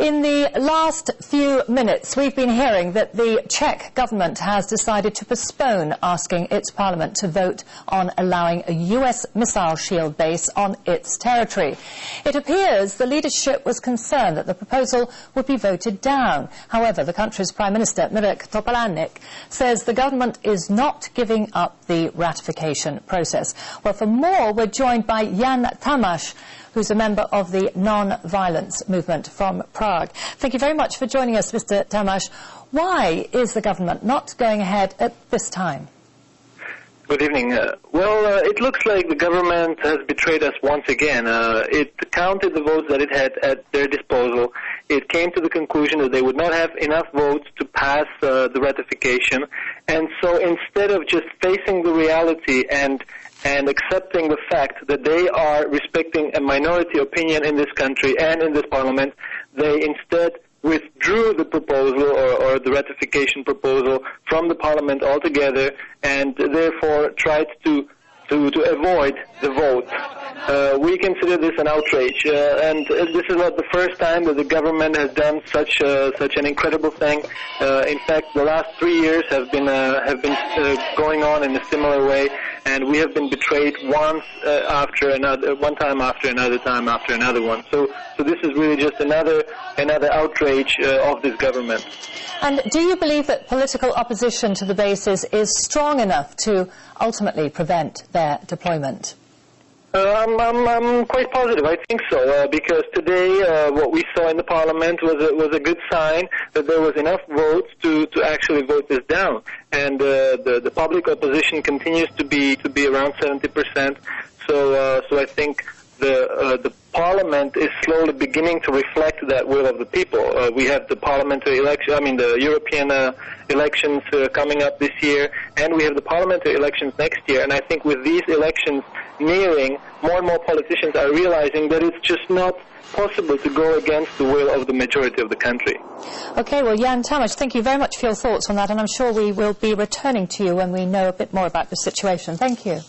In the last few minutes, we've been hearing that the Czech government has decided to postpone asking its parliament to vote on allowing a US missile shield base on its territory. It appears the leadership was concerned that the proposal would be voted down. However, the country's Prime Minister Mirek Topolánek says the government is not giving up the ratification process. Well, for more, we're joined by Tamash, who's a member of the non-violence movement from Prague. Thank you very much for joining us, Mr. Tamash. Why is the government not going ahead at this time? Good evening. It looks like the government has betrayed us once again. It counted the votes that it had at their disposal. It came to the conclusion that they would not have enough votes to pass the ratification. And so instead of just facing the reality and accepting the fact that they are respecting a minority opinion in this country and in this parliament, they instead withdrew the proposal or the ratification proposal from the parliament altogether, and therefore tried to avoid the vote. We consider this an outrage, and this is not the first time that the government has done such an incredible thing. In fact, the last 3 years have been going on in a similar way, and we have been betrayed one time after another one. So this is really just another outrage of this government. And do you believe that political opposition to the bases is strong enough to ultimately prevent their deployment? I'm quite positive. I think so, because today what we saw in the parliament was a good sign that there was enough votes to actually vote this down, and the public opposition continues to be around 70%. So I think the parliament is slowly beginning to reflect that will of the people. We have the parliamentary election, the European elections coming up this year, and we have the parliamentary elections next year. And I think with these elections nearing, more and more politicians are realizing that it's just not possible to go against the will of the majority of the country. Okay, well, Jan Tamash, thank you very much for your thoughts on that, and I'm sure we will be returning to you when we know a bit more about the situation. Thank you.